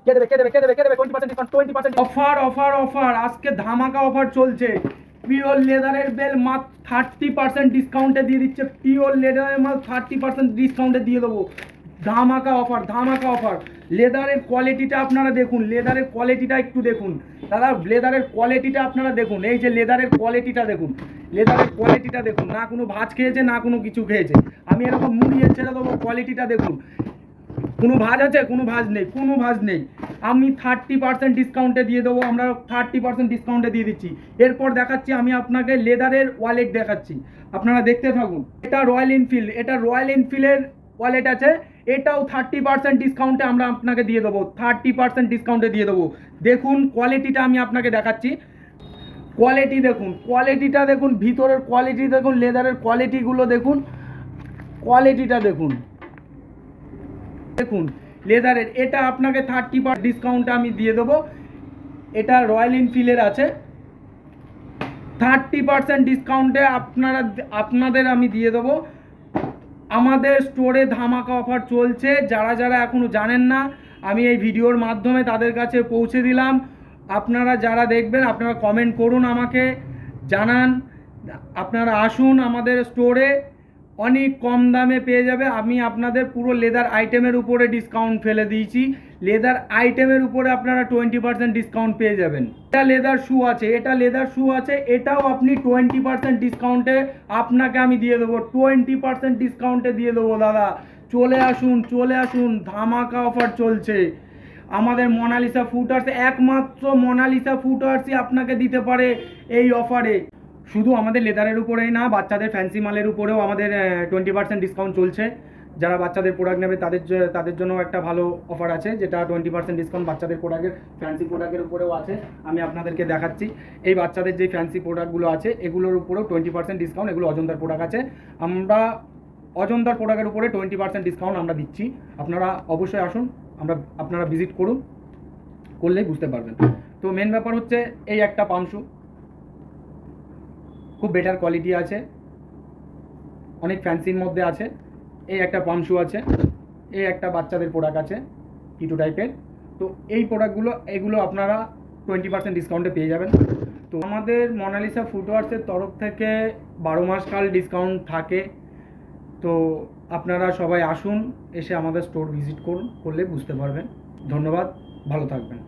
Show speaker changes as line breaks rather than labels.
কে দেবে 20% discount 20% offer offer offer আজকে ধামাকা অফার চলছে। পিওর লেদারের বেল মাত্র 30% ডিসকাউন্টে দিয়ে দিচ্ছে। পিওর লেদারের মাল 30% ডিসকাউন্টে দিয়ে দেবো। ধামাকা অফার ধামাকা অফার। লেদারের কোয়ালিটিটা আপনারা দেখুন, লেদারের কোয়ালিটিটা একটু দেখুন দাদা, লেদারের কোয়ালিটিটা আপনারা দেখুন। এই যে লেদারের কোয়ালিটিটা দেখুন, লেদারের কোয়ালিটিটা দেখুন, না কোনো ভাঁজ খেয়েছে না কোনো কিছু খেয়েছে। আমি এরকম মুড়িয়ে ছেড়ে দেবো, কোয়ালিটিটা দেখুন। কোনো ভাঁজ আছে? কোনো ভাঁজ নেই, কোনো ভাঁজ নেই। আমি 30% ডিসকাউন্টে দিয়ে দেবো, আমরা 30% ডিসকাউন্টে দিয়ে দিচ্ছি। এরপর দেখাচ্ছি আমি আপনাকে লেদারের ওয়ালেট দেখাচ্ছি, আপনারা দেখতে থাকুন। এটা রয়্যাল এনফিল্ড, এটা রয়্যাল এনফিল্ডের ওয়ালেট আছে, এটাও 30% ডিসকাউন্টে আমরা আপনাকে দিয়ে দেবো, 30% ডিসকাউন্টে দিয়ে দেবো। দেখুন কোয়ালিটিটা আমি আপনাকে দেখাচ্ছি, কোয়ালিটি দেখুন, কোয়ালিটিটা দেখুন, ভিতরের কোয়ালিটি দেখুন, লেদারের কোয়ালিটিগুলো দেখুন, কোয়ালিটিটা দেখুন দেখুন লেদারের। এটা আপনাকে 30% ডিসকাউন্টে আমি দিয়ে দেবো। এটা রয়্যাল এনফিল্ডের আছে, 30% ডিসকাউন্টে আপনাদের আমি দিয়ে দেবো। আমাদের স্টোরে ধামাকা অফার চলছে, যারা যারা এখনও জানেন না আমি এই ভিডিওর মাধ্যমে তাদের কাছে পৌঁছে দিলাম। আপনারা যারা দেখবেন আপনারা কমেন্ট করুন, আমাকে জানান, আপনারা আসুন আমাদের স্টোরে, অনেক কম দামে পেয়ে যাবে। আমি আপনাদের পুরো লেদার আইটেমের উপরে ডিসকাউন্ট ফেলে দিয়েছি, লেদার আইটেমের উপরে আপনারা 20% ডিসকাউন্ট পেয়ে যাবেন। এটা লেদার শু আছে, এটা লেদার শু আছে, এটাও আপনি 20% ডিসকাউন্টে আপনাকে আমি দিয়ে দেবো, 20% ডিসকাউন্টে দিয়ে দেবো দাদা। চলে আসুন, চলে আসুন, ধামাকা অফার চলছে। আমাদের মোনালিসা ফুটওয়্যার্স, একমাত্র মোনালিসা ফুটওয়্যার্সই আপনাকে দিতে পারে এই অফারে। শুধু আমাদের লেদারের উপরেই না, বাচ্চাদের ফ্যান্সি মালের উপরেও আমাদের 20% ডিসকাউন্ট চলছে। যারা বাচ্চাদের প্রোডাক্ট নেবে তাদের জন্য একটা ভালো অফার আছে, যেটা 20% ডিসকাউন্ট বাচ্চাদের প্রোডাক্টের, ফ্যান্সি প্রোডাক্টের উপরেও আছে। আমি আপনাদেরকে দেখাচ্ছি এই বাচ্চাদের যে ফ্যান্সি প্রোডাক্টগুলো আছে এগুলোর উপরেও 20% ডিসকাউন্ট। এগুলো অজন্তার প্রোডাক্ট আছে, আমরা অজন্তার প্রোডাক্টের উপরে 20% ডিসকাউন্ট আমরা দিচ্ছি। আপনারা অবশ্যই আসুন, আপনারা ভিজিট করুন, করলেই বুঝতে পারবেন। তো মেন ব্যাপার হচ্ছে এই একটা পামশু খুব বেটার কোয়ালিটি আছে, অনেক ফ্যান্সির মধ্যে আছে। এই একটা পামশু আছে, এই একটা বাচ্চাদের প্রোডাক্ট আছে কিটু টাইপের। তো এই প্রোডাক্টগুলো এগুলো আপনারা 20% ডিসকাউন্টে পেয়ে যাবেন। তো আমাদের মোনালিসা ফুটওয়্যার্সের তরফ থেকে 12 মাস কাল ডিসকাউন্ট থাকে। তো আপনারা সবাই আসুন, এসে আমাদের স্টোর ভিজিট করুন, করলে বুঝতে পারবেন। ধন্যবাদ, ভালো থাকবেন।